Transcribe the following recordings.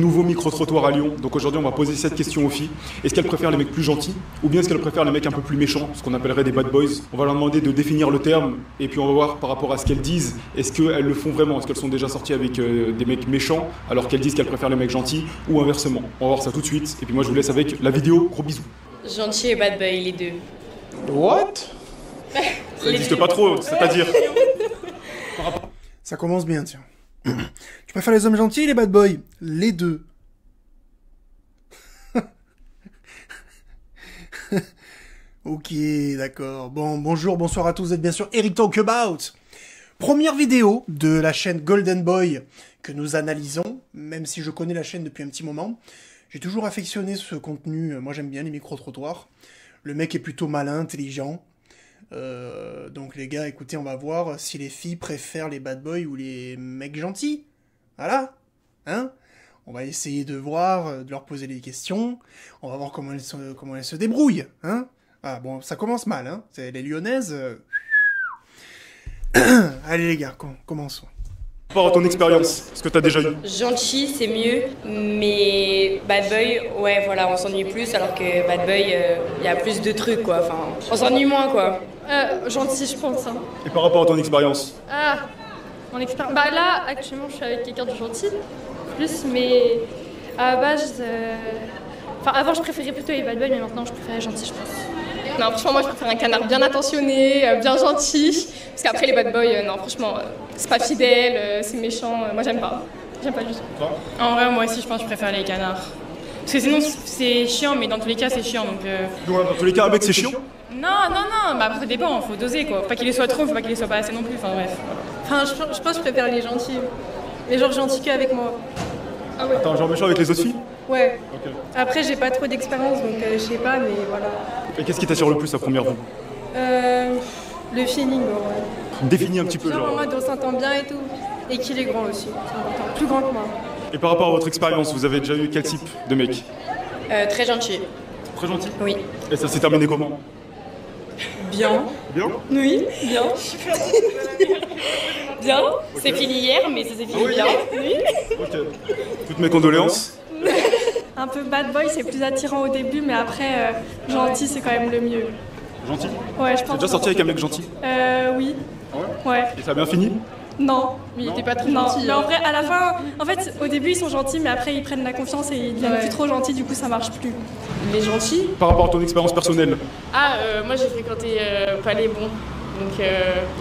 nouveau micro-trottoir à Lyon. Donc aujourd'hui, on va poser cette question aux filles. Est-ce qu'elles préfèrent les mecs plus gentils ou bien est-ce qu'elles préfèrent les mecs un peu plus méchants, ce qu'on appellerait des bad boys? On va leur demander de définir le terme et puis on va voir par rapport à ce qu'elles disent, est-ce qu'elles le font vraiment? Est-ce qu'elles sont déjà sorties avec des mecs méchants alors qu'elles disent qu'elles préfèrent les mecs gentils ou inversement? On va voir ça tout de suite et puis moi je vous laisse avec la vidéo. Gros bisous. Gentil et bad boy, les deux. What? Ça n'existe pas trop, c'est-à-dire... Ça commence bien, tiens. Tu préfères les hommes gentils et les bad boys? Les deux. Ok, d'accord. Bon, bonjour, bonsoir à tous. Vous êtes bien sûr Eric Talk About. Première vidéo de la chaîne Golden Boy que nous analysons, même si je connais la chaîne depuis un petit moment. J'ai toujours affectionné ce contenu. Moi, j'aime bien les micro-trottoirs. Le mec est plutôt malin, intelligent. Donc les gars, écoutez, on va voir si les filles préfèrent les bad boys ou les mecs gentils. Voilà, hein? On va essayer de voir, de leur poser des questions. On va voir comment elles se débrouillent, hein? Ah bon, ça commence mal, hein? C'est les Lyonnaises. Allez les gars, commençons. Par rapport à ton expérience, ce que tu as déjà eu. Gentil, c'est mieux, mais bad boy, ouais, voilà, on s'ennuie plus, alors que bad boy, il y a plus de trucs, quoi. Enfin, on s'ennuie moins, quoi. Gentil, je pense. Hein. Et par rapport à ton expérience? Ah, mon expérience. Bah là, actuellement, je suis avec quelqu'un de gentil, plus, mais à la base, enfin, avant, je préférais plutôt les bad boys, mais maintenant, je préfère les gentils, je pense. Non, franchement, moi, je préfère un canard bien attentionné, bien gentil, parce qu'après, les bad boys, non, franchement, c'est pas fidèle, c'est méchant, moi, j'aime pas. J'aime pas du tout. En vrai, moi aussi, je pense que je préfère les canards. Parce que sinon, c'est chiant, mais dans tous les cas, c'est chiant, donc... Dans tous les cas, un mec, c'est chiant? Non, bah après, ça dépend, faut doser, quoi. Faut pas qu'il les soit trop, faut pas qu'il les soit pas assez non plus, enfin bref. Enfin, je pense que je préfère les gentils. Les gens gentils qu'avec moi. Ah ouais. Attends, genre méchant avec les autres filles? Ouais. Ok. Après, j'ai pas trop d'expérience, donc je sais pas, mais voilà. Et qu'est-ce qui t'assure le plus à première vue? Le feeling, ouais. Définis un petit peu, genre. En mode, on s'entend bien et tout. Et qu'il est grand aussi, c'est important. Plus grand que moi. Et par rapport à votre expérience, vous avez déjà eu quel type de mec? Très gentil. Très gentil? Oui. Et ça s'est terminé comment? Bien. Bien? Oui, bien. Bien. Okay. C'est fini hier, mais ça s'est fini bien. Oui. Ok. Toutes mes condoléances. Un peu bad boy, c'est plus attirant au début, mais après, gentil, c'est quand même le mieux. Gentil? Ouais, je pense. T'es déjà sorti avec un mec gentil? Oui. Ouais? Ouais. Et ça a bien fini? Non. Mais il était pas très gentil. Mais en vrai, à la fin, en fait, au début, ils sont gentils, mais après, ils prennent la confiance et ils deviennent plus trop gentils, du coup, ça marche plus. Les gentils? Par rapport à ton expérience personnelle? Moi j'ai fréquenté pas les bons, donc...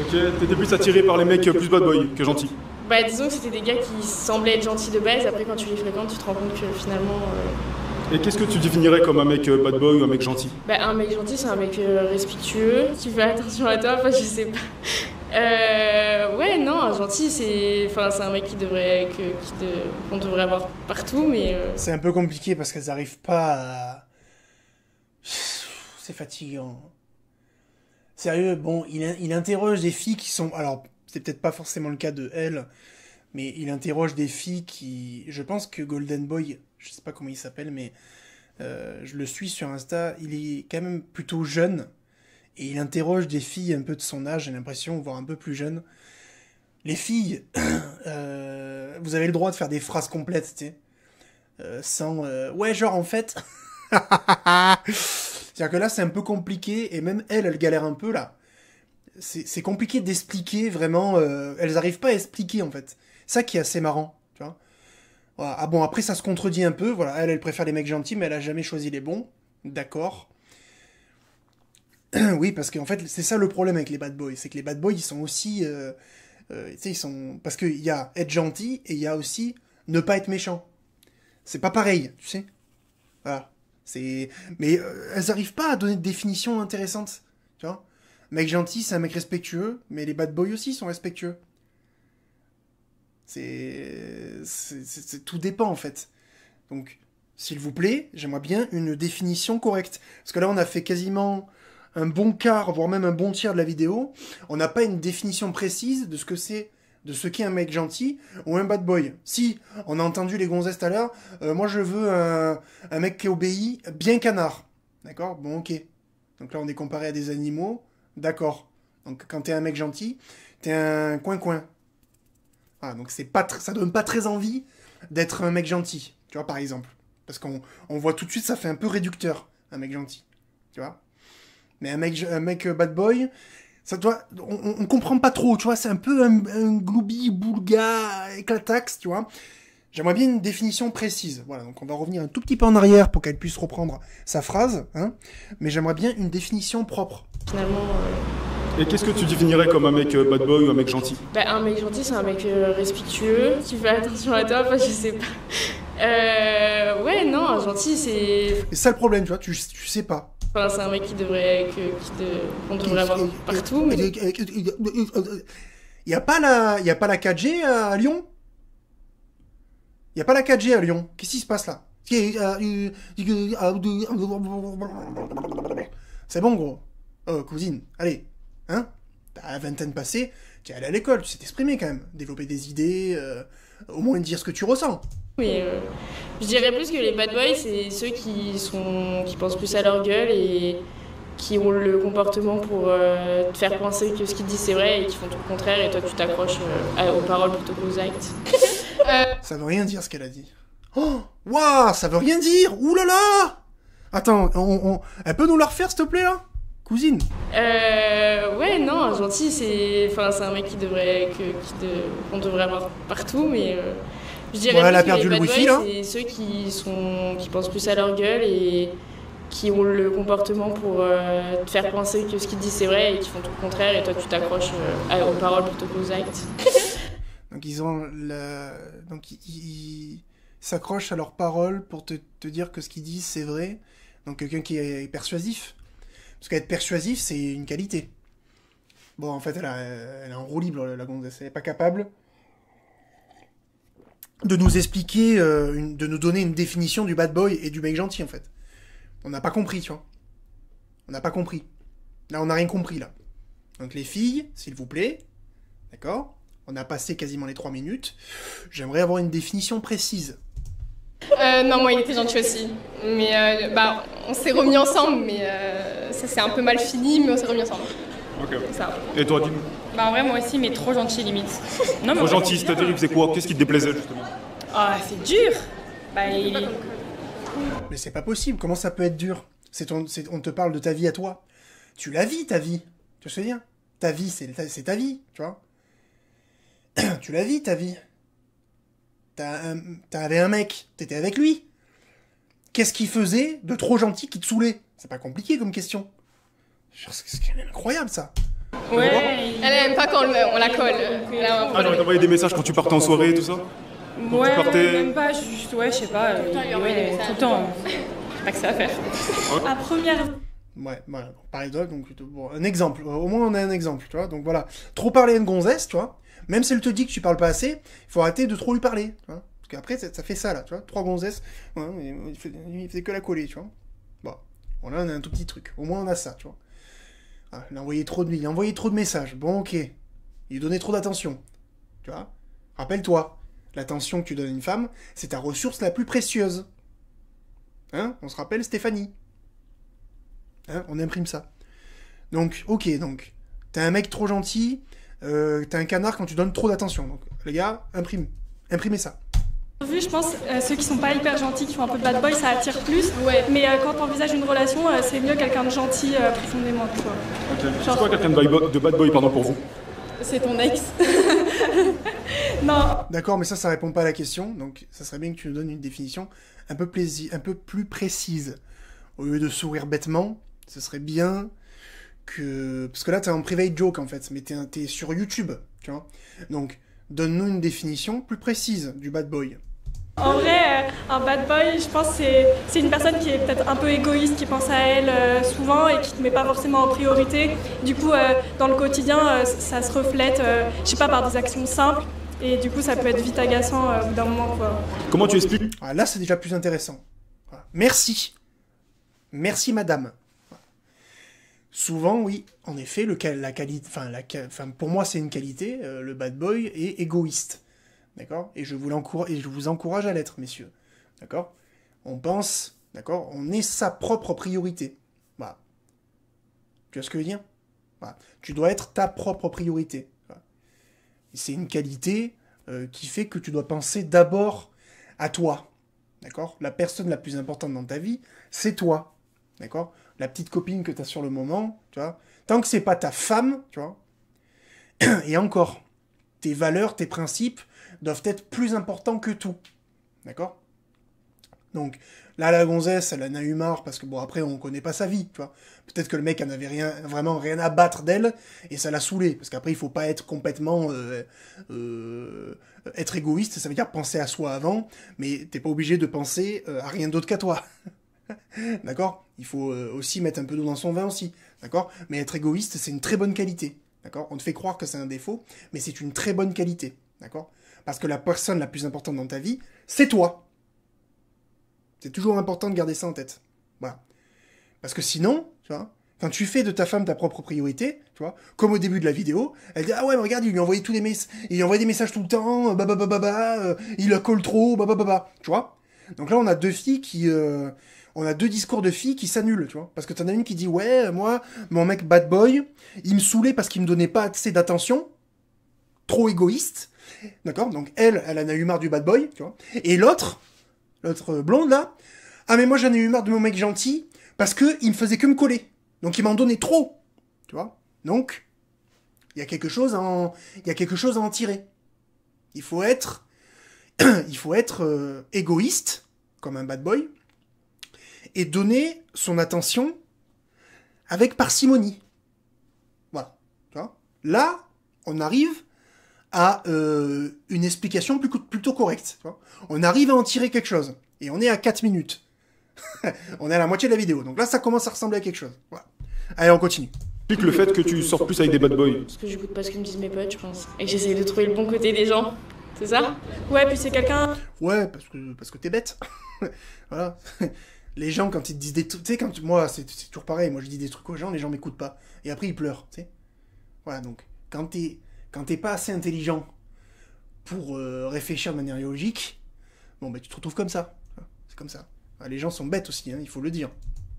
Ok, t'étais plus attiré par les mecs plus bad boy que gentils? Bah disons que c'était des gars qui semblaient être gentils de base, après quand tu les fréquentes, tu te rends compte que finalement... Et qu'est-ce que tu définirais comme un mec bad boy ou un mec gentil? Bah un mec gentil, c'est un mec respectueux, qui fait attention à toi, enfin je sais pas... ouais, non, un gentil, c'est un mec qu'on devrait avoir partout, mais... C'est un peu compliqué parce qu'elles arrivent pas à... C'est fatigant. Sérieux, bon, il interroge des filles qui sont... Alors, c'est peut-être pas forcément le cas de elle, mais il interroge des filles qui... Je pense que Golden Boy, je sais pas comment il s'appelle, mais je le suis sur Insta, il est quand même plutôt jeune, et il interroge des filles un peu de son âge, j'ai l'impression, voire un peu plus jeunes. Les filles, vous avez le droit de faire des phrases complètes, tu sais, sans... ouais, genre, en fait... C'est-à-dire que là, c'est un peu compliqué, et même elle galère un peu, là. C'est compliqué d'expliquer, vraiment, elles arrivent pas à expliquer, en fait. Ça qui est assez marrant, tu vois. Voilà. Ah bon, après, ça se contredit un peu, voilà, elle préfère les mecs gentils, mais elle a jamais choisi les bons, d'accord. Oui, parce qu'en fait, c'est ça le problème avec les bad boys, c'est que les bad boys, ils sont aussi... tu sais, ils sont... Parce qu'il y a être gentil, et il y a aussi ne pas être méchant. C'est pas pareil, tu sais. Voilà. Mais elles arrivent pas à donner de définition intéressante, tu vois. Mec gentil, c'est un mec respectueux, mais les bad boys aussi sont respectueux. Tout dépend, en fait. Donc, s'il vous plaît, j'aimerais bien une définition correcte. Parce que là, on a fait quasiment un bon quart, voire même un bon tiers de la vidéo. On n'a pas une définition précise de ce que c'est, de ce qu'est un mec gentil ou un bad boy. Si, on a entendu les gonzesses tout à l'heure, moi je veux un mec qui obéit, bien canard. D'accord? Bon, ok. Donc là, on est comparé à des animaux. D'accord. Donc quand t'es un mec gentil, t'es un coin-coin. Voilà, donc ça donne pas très envie d'être un mec gentil. Tu tu vois, par exemple. Parce qu'on voit tout de suite, ça fait un peu réducteur, un mec gentil, tu vois. Mais un mec bad boy, ça doit, on comprend pas trop, tu vois, c'est un peu un gloubi boulga éclataxe, tu vois. J'aimerais bien une définition précise. Voilà, donc on va revenir un tout petit peu en arrière pour qu'elle puisse reprendre sa phrase, hein. Mais j'aimerais bien une définition propre. Finalement... Et qu'est-ce que tu définirais comme un mec bad boy ou un mec gentil? Bah, un mec gentil, c'est un mec respectueux, qui fait attention à toi, enfin, je sais pas. Ouais, non, un gentil, c'est... Et c'est ça le problème, tu vois, tu sais pas. Enfin, c'est un mec qu'on devrait avoir partout, mais... Y a pas la 4G à Lyon? Y a pas la 4G à Lyon? Qu'est-ce qui se passe là? C'est bon, gros. Oh, cousine, allez. Hein? T'as la vingtaine passée, tu es allé à l'école, tu sais t'exprimer quand même. Développer des idées, au moins dire ce que tu ressens. Mais je dirais plus que les bad boys, c'est ceux qui pensent plus à leur gueule et qui ont le comportement pour te faire penser que ce qu'ils disent c'est vrai et qui font tout le contraire et toi tu t'accroches aux paroles plutôt qu'aux actes. Ça veut rien dire ce qu'elle a dit. Oh, waouh, ça veut rien dire. Ouh là là. Attends, elle peut nous la refaire s'il te plaît là, cousine? Ouais, non, un gentil, c'est un mec qu'on devrait avoir partout, mais je dirais elle a plus que perdu les le bad wifi boys, là. c'est ceux qui pensent plus à leur gueule et qui ont le comportement pour te faire penser que ce qu'ils disent c'est vrai et qui font tout le contraire et toi tu t'accroches aux paroles plutôt qu'aux actes. Donc ils s'accrochent à leurs paroles pour te dire que ce qu'ils disent c'est vrai. Donc quelqu'un qui est persuasif. Parce qu'être persuasif c'est une qualité. Bon en fait elle est en roue libre la gonzesse. Elle est pas capable de nous expliquer, de nous donner une définition du bad boy et du mec gentil en fait. On n'a pas compris, tu vois. On n'a pas compris. Là on n'a rien compris là. Donc les filles, s'il vous plaît, d'accord ? On a passé quasiment les 3 minutes. J'aimerais avoir une définition précise. Non, moi il était gentil aussi. Mais on s'est remis ensemble, mais ça s'est un peu mal fini, mais on s'est remis ensemble. Ok. Ça. Et toi, dis-nous. Bah en vrai moi aussi mais trop gentil limite. Non, mais Trop ouais, gentil, c'est-à-dire il faisait quoi? Qu'est-ce qui te déplaisait justement? Ah c'est dur. Bah il... Mais c'est pas possible. Comment ça peut être dur? On te parle de ta vie à toi. Tu la vis, ta vie. Tu sais bien. Ta vie, c'est ta vie, tu vois. Tu la vis, ta vie. T'avais un mec, t'étais avec lui. Qu'est-ce qu'il faisait de trop gentil qui te saoulait? C'est pas compliqué comme question. C'est quand même incroyable, ça. Ouais. Elle aime pas quand on la colle. Elle a un Ah, problème. j'aurais t'envoyé des messages quand tu partais en soirée et tout ça? Ouais, partais- même pas, juste, ouais, je sais pas. Tout le temps. Je sais pas que ça à faire. À première Ouais, voilà. Par exemple, donc, bon, un exemple. Au moins, on a un exemple, tu vois. Donc voilà. Trop parler à une gonzesse, tu vois. Même si elle te dit que tu parles pas assez, il faut arrêter de trop lui parler, tu vois. Parce qu'après, ça fait ça, là, tu vois. 3 gonzesses, ouais, il faisait que la coller, tu vois. Bon. Bon, là, on a un tout petit truc. Au moins, on a ça, tu vois. Ah, il a envoyé trop de messages. Bon, ok. Il lui donnait trop d'attention. Tu vois. Rappelle-toi, l'attention que tu donnes à une femme, c'est ta ressource la plus précieuse. Hein? On se rappelle Stéphanie. Hein? On imprime ça. Donc, ok, donc, t'es un mec trop gentil, t'es un canard quand tu donnes trop d'attention. Donc, les gars, imprimez ça. vue, je pense, ceux qui sont pas hyper gentils, qui font un peu de bad boy, ça attire plus. Ouais. Mais quand on envisage une relation, c'est mieux quelqu'un de gentil profondément, tu vois. Ok. C'est quoi quelqu'un de bad boy, pardon, pour vous? C'est ton ex. Non, D'accord, mais ça répond pas à la question. Donc, ça serait bien que tu nous donnes une définition un peu plus précise. Au lieu de sourire bêtement, ce serait bien que... Parce que là, t'es en private joke, en fait. Mais t'es sur YouTube, tu vois. Donc, donne-nous une définition plus précise du bad boy. en vrai, un bad boy, je pense que c'est une personne qui est peut-être un peu égoïste, qui pense à elle souvent et qui te met pas forcément en priorité. Du coup, dans le quotidien, ça se reflète, je sais pas, par des actions simples. Et du coup, ça peut être vite agaçant au bout d'un moment, quoi. Comment tu expliques? Ah, là, c'est déjà plus intéressant. Voilà. Merci. Merci, madame. Voilà. Souvent, oui, en effet, pour moi, c'est une qualité. Le bad boy est égoïste. D'accord? Et je vous encourage à l'être, messieurs. D'accord? On pense, d'accord? On est sa propre priorité. Voilà. Tu vois ce que je veux dire? Voilà. Tu dois être ta propre priorité. Voilà. Et c'est une qualité qui fait que tu dois penser d'abord à toi. d'accord? La personne la plus importante dans ta vie, c'est toi, d'accord? La petite copine que tu as sur le moment, tu vois? Tant que c'est pas ta femme, tu vois? Et encore, tes valeurs, tes principes doivent être plus importants que tout, d'accord? Donc, là, la gonzesse, elle en a eu marre, parce que, bon, après, on connaît pas sa vie, tu vois. Peut-être que le mec en avait vraiment rien à battre d'elle, et ça l'a saoulé, parce qu'après, il faut pas être complètement... être égoïste, ça veut dire penser à soi avant, mais t'es pas obligé de penser à rien d'autre qu'à toi. D'accord? Il faut aussi mettre un peu d'eau dans son vin aussi, d'accord? Mais être égoïste, c'est une très bonne qualité, d'accord? On te fait croire que c'est un défaut, mais c'est une très bonne qualité, d'accord? Parce que la personne la plus importante dans ta vie, c'est toi. C'est toujours important de garder ça en tête. Voilà. Parce que sinon, tu vois, quand tu fais de ta femme ta propre priorité, tu vois, comme au début de la vidéo, elle dit « Ah ouais, mais regarde, il lui envoyait il lui envoyait des messages tout le temps, il la colle trop, tu vois. Donc là, on a deux filles qui... on a deux discours de filles qui s'annulent, tu vois. Parce que t'en as une qui dit « Ouais, moi, mon mec bad boy, il me saoulait parce qu'il me donnait pas assez d'attention, trop égoïste. » D'accord? Donc elle en a eu marre du bad boy, tu vois. Et l'autre blonde, là, « Ah, mais moi, j'en ai eu marre de mon mec gentil, parce que il me faisait que me coller. Donc, il m'en donnait trop. » Tu vois? Donc, il y a quelque chose à en tirer. Il faut être égoïste, comme un bad boy, et donner son attention avec parcimonie. Voilà. Tu vois? Là, on arrive à une explication plutôt correcte. Tu vois? On arrive à en tirer quelque chose. Et on est à 4 minutes. On est à la moitié de la vidéo. Donc là, ça commence à ressembler à quelque chose. Voilà. Allez, on continue. Explique le fait que tu sors plus avec des bad boys. Parce que j'écoute pas ce que me disent mes potes, je pense. Et que j'essaye de trouver le bon côté des gens. C'est ça? Ouais, puis c'est quelqu'un... Ouais, parce que t'es bête. Voilà. Les gens, quand ils te disent des trucs... Tu sais, moi, c'est toujours pareil. Moi, je dis des trucs aux gens, les gens m'écoutent pas. Et après, ils pleurent, tu sais. Voilà, donc, quand t'es pas assez intelligent pour réfléchir de manière logique, bon, bah, tu te retrouves comme ça. C'est comme ça. Les gens sont bêtes aussi, hein, il faut le dire.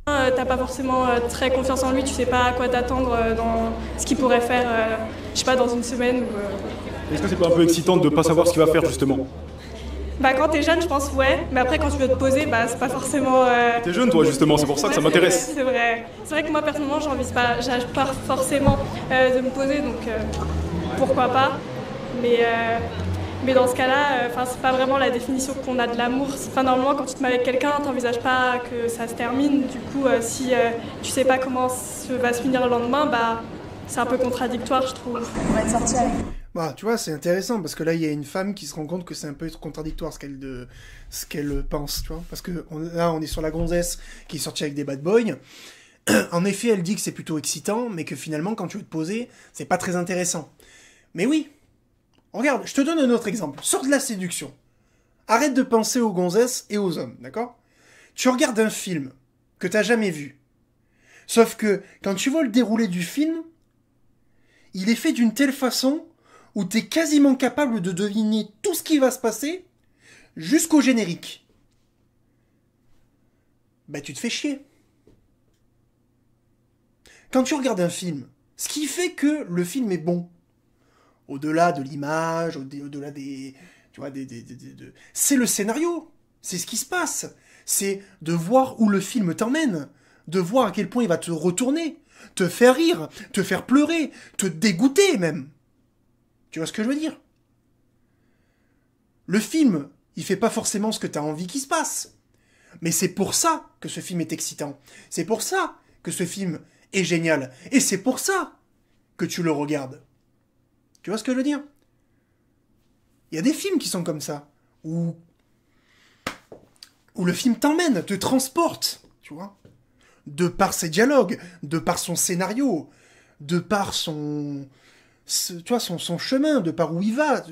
T'as pas forcément très confiance en lui, tu sais pas à quoi t'attendre dans ce qu'il pourrait faire, je sais pas, dans une semaine ou... Est-ce que c'est pas un peu excitant de pas savoir ce qu'il va faire, justement? Bah quand t'es jeune, je pense, ouais, mais après quand tu veux te poser, bah c'est pas forcément... T'es jeune, toi, justement, c'est pour ça que ça m'intéresse. C'est vrai. C'est vrai que moi, personnellement, j'arrive pas forcément de me poser, donc pourquoi pas. Mais dans ce cas-là, c'est pas vraiment la définition qu'on a de l'amour. Normalement, quand tu te mets avec quelqu'un, t'envisages pas que ça se termine. Du coup, si tu sais pas comment va se finir le lendemain, bah c'est un peu contradictoire, je trouve. On va être sortis avec. Bah, tu vois, c'est intéressant, parce que là, il y a une femme qui se rend compte que c'est un peu contradictoire ce qu'elle pense, tu vois. Parce que là, on est sur la gonzesse qui est sortie avec des bad boys. En effet, elle dit que c'est plutôt excitant, mais que finalement, quand tu veux te poser, c'est pas très intéressant. Mais oui. Regarde, je te donne un autre exemple. Sors de la séduction. Arrête de penser aux gonzesses et aux hommes, d'accord? Tu regardes un film que t'as jamais vu. Sauf que, quand tu vois le déroulé du film, il est fait d'une telle façon où t'es quasiment capable de deviner tout ce qui va se passer jusqu'au générique. Bah, tu te fais chier. Quand tu regardes un film, ce qui fait que le film est bon, au-delà de l'image, au-delà des... Tu vois, c'est le scénario. C'est ce qui se passe. C'est de voir où le film t'emmène. De voir à quel point il va te retourner. Te faire rire. Te faire pleurer. Te dégoûter, même. Tu vois ce que je veux dire? Le film, il fait pas forcément ce que t'as envie qu'il se passe. Mais c'est pour ça que ce film est excitant. C'est pour ça que ce film est génial. Et c'est pour ça que tu le regardes. Tu vois ce que je veux dire? Il y a des films qui sont comme ça, où le film t'emmène, te transporte, tu vois, de par ses dialogues, de par son scénario, de par son chemin, de par où il va.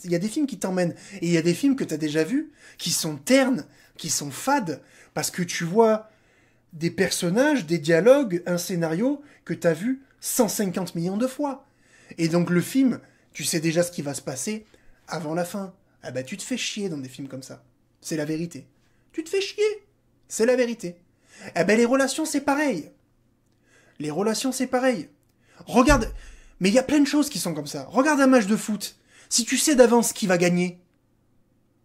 Il y a des films qui t'emmènent, et il y a des films que t'as déjà vus, qui sont ternes, qui sont fades, parce que tu vois des personnages, des dialogues, un scénario que t'as vu 150 millions de fois. Et donc le film, tu sais déjà ce qui va se passer avant la fin. Ah bah tu te fais chier dans des films comme ça. C'est la vérité. Tu te fais chier. C'est la vérité. Eh ben les relations c'est pareil. Les relations c'est pareil. Regarde, mais il y a plein de choses qui sont comme ça. Regarde un match de foot. Si tu sais d'avance qui va gagner,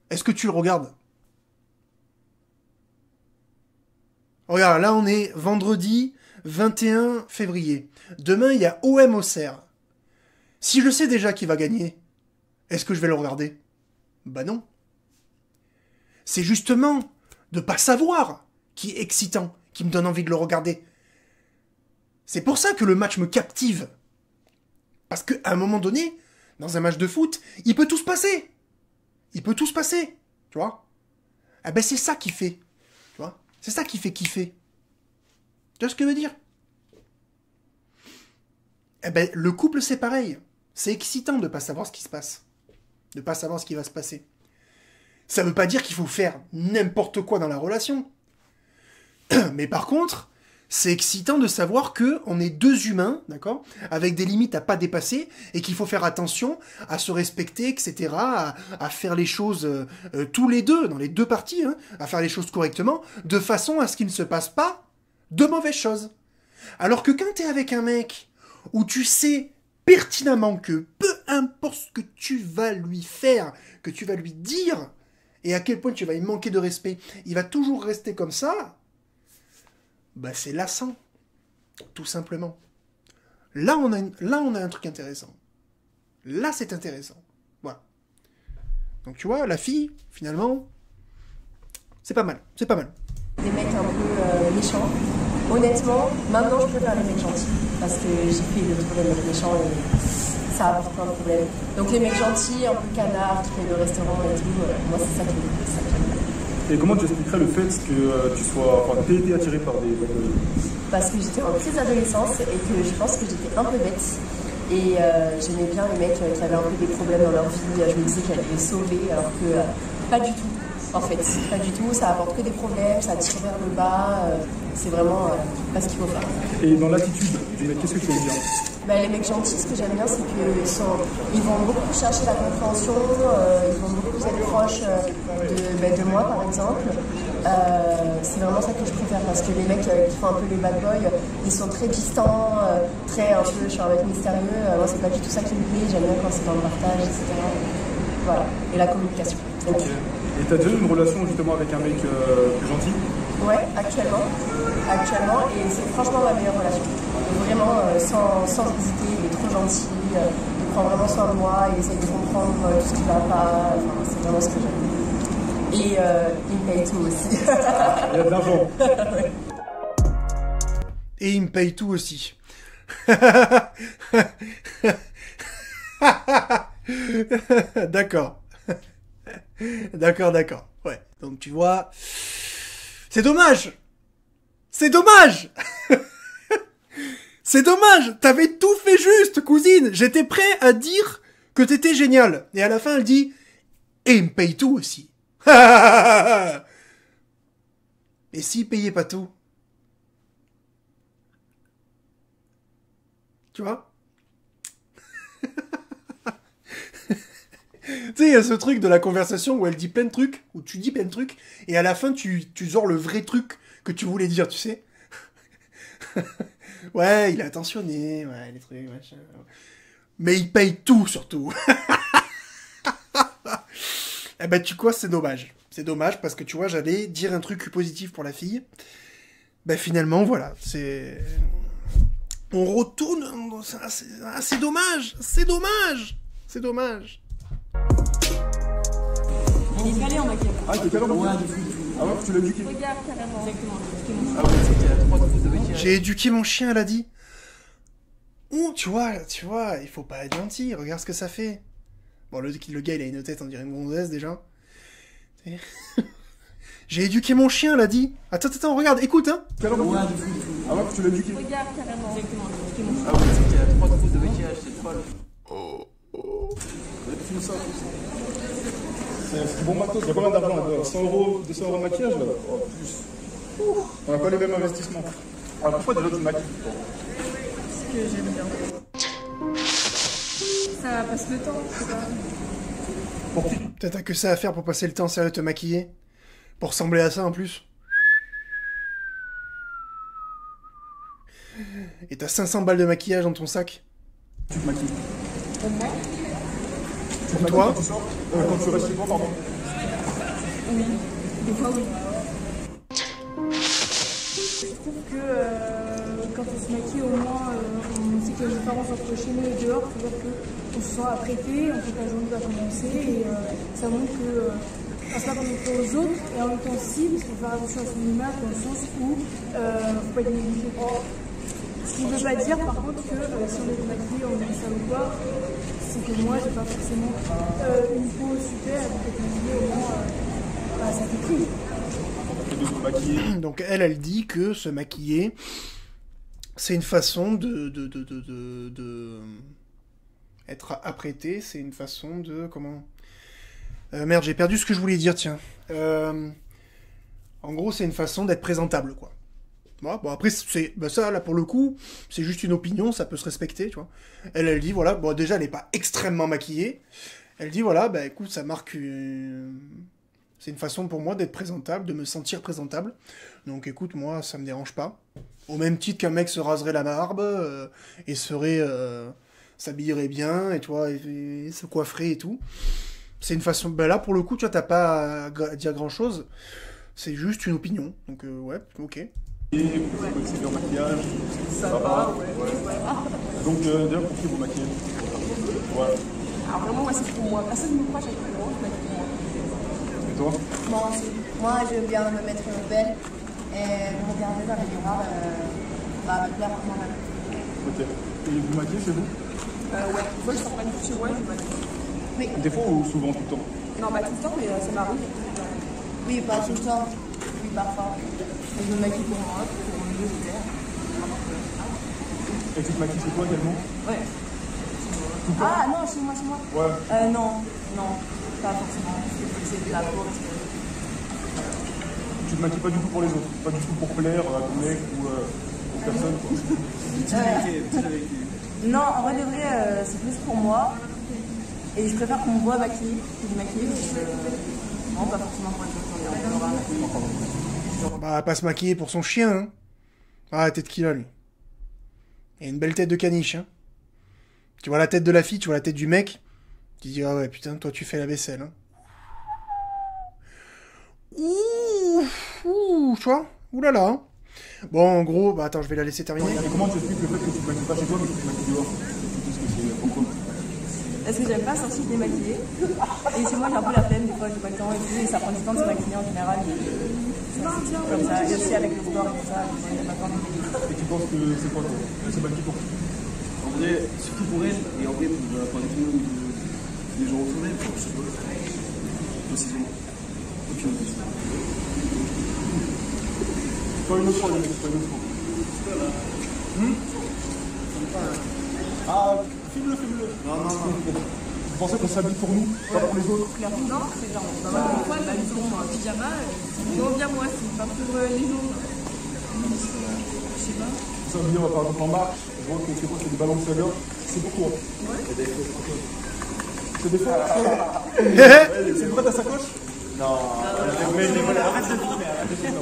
est-ce que tu le regardes? Regarde, là on est vendredi 21 février. Demain, il y a OM Auxerre. Si je sais déjà qui va gagner, est-ce que je vais le regarder? Bah non. C'est justement de pas savoir qui est excitant, qui me donne envie de le regarder. C'est pour ça que le match me captive. Parce qu'à un moment donné, dans un match de foot, il peut tout se passer. Il peut tout se passer. Tu vois? Ah ben c'est ça qui fait. Tu vois? C'est ça qui fait kiffer. Tu vois ce que je veux dire? Eh ben, le couple, c'est pareil. C'est excitant de pas savoir ce qui se passe. De pas savoir ce qui va se passer. Ça veut pas dire qu'il faut faire n'importe quoi dans la relation. Mais par contre, c'est excitant de savoir que on est deux humains, d'accord, avec des limites à pas dépasser, et qu'il faut faire attention à se respecter, etc., à faire les choses tous les deux, dans les deux parties, hein, à faire les choses correctement, de façon à ce qu'il ne se passe pas de mauvaises choses. Alors que quand t'es avec un mec où tu sais pertinemment que peu importe ce que tu vas lui faire, que tu vas lui dire, et à quel point tu vas lui manquer de respect, il va toujours rester comme ça, bah c'est lassant, tout simplement. Là on a un truc intéressant. Là c'est intéressant. Voilà. Donc tu vois, la fille, finalement, c'est pas mal, c'est pas mal. Des mecs un peu méchants. Honnêtement, maintenant je préfère les mecs gentils parce que j'ai fait le tour des mecs méchants et ça apporte plein de problèmes. Donc les mecs gentils, un peu canards, qui payent le restaurant et tout, moi c'est ça qui me. Et comment tu expliquerais le fait que tu sois, enfin, t'aies été attiré par des Parce que j'étais en crise d'adolescence et que je pense que j'étais un peu bête. Et j'aimais bien les mecs qui avaient un peu des problèmes dans leur vie. Je me disais que j'allais les sauver, alors que pas du tout. En fait, pas du tout. Ça apporte que des problèmes, ça tire vers le bas. C'est vraiment pas ce qu'il faut faire. Et dans l'attitude du mec, qu'est-ce que tu aimes bien? Les mecs gentils, ce que j'aime bien, c'est qu'ils vont beaucoup chercher la compréhension, ils vont beaucoup être proches de moi, par exemple. C'est vraiment ça que je préfère, parce que les mecs qui font un peu les bad boys, ils sont très distants, très un peu, je suis un mec mystérieux. Moi, c'est pas du tout ça qui me plaît, j'aime bien quand c'est dans le partage, etc. Voilà, et la communication. Ok. Et t'as déjà eu une relation justement avec un mec plus gentil? Ouais, actuellement, et c'est franchement ma meilleure relation. Vraiment, sans hésiter, il est trop gentil, il prend vraiment soin de moi, il essaie de comprendre tout ce qui va pas, enfin, c'est vraiment ce que j'aime. Et il me paye tout aussi. Il y a de l'argent. Ouais. Et il me paye tout aussi. D'accord. D'accord. Ouais. Donc tu vois, c'est dommage. C'est dommage. C'est dommage. T'avais tout fait juste, cousine. J'étais prêt à dire que t'étais génial. Et à la fin, elle dit, et il me paye tout aussi. Et s'il payait pas tout? Tu vois? Tu sais, il y a ce truc de la conversation où elle dit plein de trucs, où tu dis plein de trucs, et à la fin, tu sors le vrai truc que tu voulais dire, tu sais. Ouais, il est attentionné, ouais, les trucs, machin. Mais il paye tout, surtout. Eh ben, tu quoi, c'est dommage. C'est dommage, parce que tu vois, j'allais dire un truc positif pour la fille. Ben, finalement, voilà, c'est... On retourne... C'est dommage. C'est dommage. Il est calé en maquillage. Ah, t'es calé en maquillage? Ah ouais, tu l'as éduqué? Regarde, carrément. Exactement. Ah ouais, c'était 3 trousses de maquillage. J'ai éduqué mon chien, elle a dit. Oh, tu vois, il faut pas être gentil, regarde ce que ça fait. Bon, le gars, il a une tête, on dirait une gonzesse, déjà. J'ai éduqué mon chien, elle a dit. Attends, regarde, écoute, hein. Ah ouais, tu l'as éduqué? Regarde, carrément. Exactement. Ah ouais, c'était 3 trousses de maquillage, c'est folle. Oh. Tout ça. C'est bon matos, il y a combien d'argent là-dedans? 100 €, 200 € de maquillage là? Oh, plus. On n'a pas les mêmes investissements. Alors pourquoi déjà tu maquilles? Parce que j'aime bien. Ça passe le temps, c'est pas... Pour qui? T'as que ça à faire pour passer le temps sérieux de te maquiller? Pour ressembler à ça en plus? Et t'as 500 balles de maquillage dans ton sac? Tu te maquilles. Pour toi? Quand tu restes chez toi, pardon. Oui, des fois oui. Je trouve que quand on se maquille, au moins, on sait qu'il y a une différence entre chez nous et dehors, c'est-à-dire qu'on se sent apprêté, on sait que la journée va commencer, et ça montre que on se pas comme on fait aux autres, et en même temps aussi, parce qu'il faut faire attention à son image, dans le sens où il ne faut pas être négligé. Ce qui ne veut pas dire, par contre, que si on est démaquillé, on est sale ou quoi, c'est que moi, j'ai pas forcément une peau super, donc être maquillée, au moins, ça fait plus. Donc elle dit que se maquiller, c'est une façon de être apprêté, c'est une façon de... Comment... merde, j'ai perdu ce que je voulais dire, tiens. En gros, c'est une façon d'être présentable, quoi. Bon, après, ça, là, pour le coup, c'est juste une opinion, ça peut se respecter, tu vois. Elle dit, voilà, bon, déjà, elle n'est pas extrêmement maquillée. Elle dit, voilà, bah, écoute, ça marque... C'est une façon pour moi d'être présentable, de me sentir présentable. Donc, écoute, moi, ça me dérange pas. Au même titre qu'un mec se raserait la barbe, et s'habillerait bien, et tu vois, et se coifferait et tout. C'est une façon... Ben là, pour le coup, tu vois, t'as pas à dire grand-chose. C'est juste une opinion. Donc, ouais, ok. Et c'est bien maquillage. Ça va, ouais. Donc, d'ailleurs, pour qui vous maquillez? Ouais. Alors, vraiment, moi, c'est pour moi. Personne ne me croit, j'ai pas le droit, je maquille moi. Et toi? Moi aussi. Moi, j'aime bien me mettre belle et me regarder dans le miroir, me plaire moi-même. Ok. Et vous maquillez chez vous? Ouais. Des fois, je sors pas du tout chez moi, je maquille. Oui. Des fois ou souvent, tout le temps? Non, pas tout le temps, mais ça m'arrive. Oui, pas tout le temps. Oui, parfois. Je me maquille pour moi, pour mon milieu de l'air. Et tu te maquilles chez toi également? Ouais. Ah non, chez moi. Ouais. Non, pas forcément. C'est de la porte. Tu te maquilles pas du tout pour les autres? Pas du tout pour plaire à ton mec ou aux personnes, quoi? Non, en vrai de vrai, c'est plus pour moi. Et je préfère qu'on me voit maquillée que de maquiller. Non, pas forcément pour les autres. Bah, pas se maquiller pour son chien, hein. Ah, la tête qu'il a, lui. Il a une belle tête de caniche, hein. Tu vois la tête de la fille, tu vois la tête du mec. Tu dis, ah ouais, putain, toi, tu fais la vaisselle, hein. Ouh, tu vois. Ouh là là. Bon, en gros, bah attends, je vais la laisser terminer. Et comment tu expliques le fait que tu te maquilles pas chez toi, mais que tu te maquilles dehors? Pourquoi? Parce que j'aime pas sortir démaquillée. Et chez moi, j'ai un peu la flemme, des fois, j'ai pas le temps et tout. Et ça prend du temps de se maquiller en général. Comme ça, et aussi avec le sport et tout ça, j'ai pas le temps. Et tu penses que c'est quoi, toi? Elle se maquille pour qui? En vrai, surtout pour elle, et en vrai, pour la part des gens autour d'elle, je sais pas. Possiblement. Aucune question. Pas une autre fois, pas une autre fois. Ah, filme-le. Non. Vous pensez qu'on s'habille pour nous, pas pour les autres? Non, c'est genre, des fois, disons, un pyjama, c'est bien moi, c'est pas pour les autres. Je sais pas. Vous s'habillez, par exemple, en marche, je vois que c'est quoi, c'est des ballons de saveur. C'est pour toi? Ouais. C'est des fois? C'est vrai ta sacoche? Non. Mais arrête de filmer,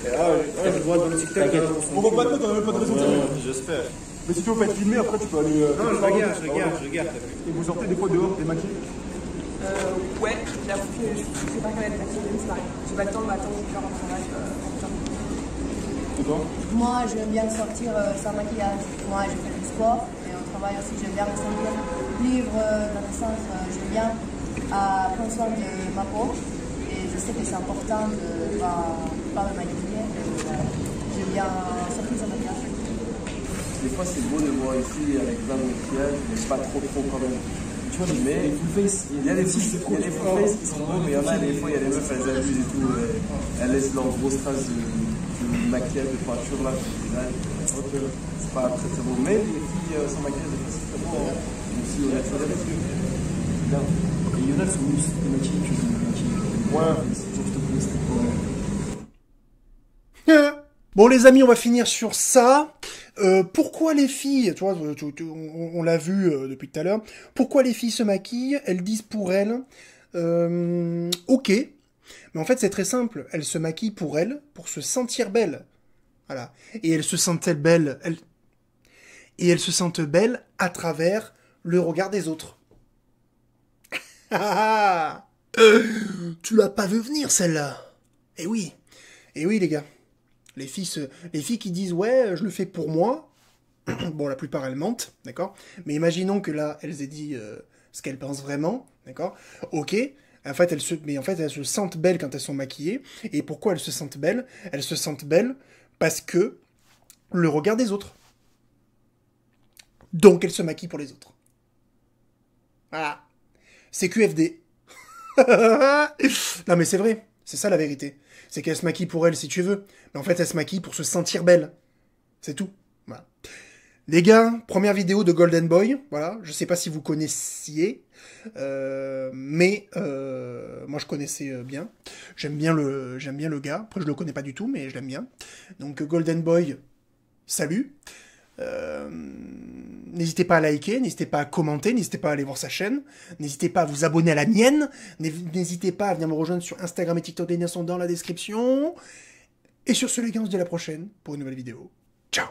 Je vois dans le TikTok. on va pas te mettre, on n'a même pas de raison de filmer. J'espère. Mais si tu veux pas être filmé, après tu peux aller. Non, je regarde. Et vous sortez des fois dehors, démaquillés? Ouais, j'avoue que je sais pas quand même maquiller, c'est pareil. J'ai pas le temps le matin, je vais faire un travail. Et toi? Moi, j'aime bien sortir sans maquillage. Moi, je fais du sport et au travail aussi, j'aime bien me sentir libre dans le sens, j'aime bien prendre soin de ma peau. Et je sais que c'est important de ne pas me maquiller. J'aime bien sortir sans maquillage. Des fois, c'est beau de voir une fille avec plein de maquillage, mais pas trop quand même. Tu vois, mais il y a des filles, il y a des full face qui sont beaux, mais il y en a des fois, il y a des meufs, elles abusent et tout. Elles laissent leur grosse trace de maquillage, de peinture là, sur le visage. C'est pas très très beau. Mais les filles sans maquillage, des fois, c'est très beau. Aussi au naturel, parce que c'est bien. Et il y en a qui sont juste démaquillés, tu veux démaquiller. Ouais, c'est genre, je te connais, c'était pas. Bon les amis, on va finir sur ça. Pourquoi les filles, tu vois, on l'a vu depuis tout à l'heure, pourquoi les filles se maquillent? Elles disent pour elles, ok, mais en fait c'est très simple, elles se maquillent pour elles, pour se sentir belles. Voilà. Et elles se sentent belles, et elles se sentent belles à travers le regard des autres. Tu l'as pas vu venir celle-là. Eh oui les gars. Les filles qui disent, ouais, je le fais pour moi. Bon, la plupart, elles mentent, d'accord? Mais imaginons que là, elles aient dit ce qu'elles pensent vraiment, d'accord? Ok. En fait, elles se sentent belles quand elles sont maquillées. Et pourquoi elles se sentent belles? Elles se sentent belles parce que le regard des autres. Donc, elles se maquillent pour les autres. Voilà. C'est QFD. Non, mais c'est vrai. C'est ça la vérité. C'est qu'elles se maquillent pour elles, si tu veux. Mais en fait, elles se maquillent pour se sentir belles. C'est tout. Voilà. Les gars, première vidéo de Golden Boy. Voilà. Je sais pas si vous connaissiez. Mais moi, je connaissais bien. J'aime bien le gars. Après, je le connais pas du tout, mais je l'aime bien. Donc, Golden Boy, salut. N'hésitez pas à liker, n'hésitez pas à commenter, n'hésitez pas à aller voir sa chaîne, n'hésitez pas à vous abonner à la mienne, n'hésitez pas à venir me rejoindre sur Instagram et TikTok, les liens sont dans la description. Et sur ce les gars, on se dit à la prochaine pour une nouvelle vidéo. Ciao.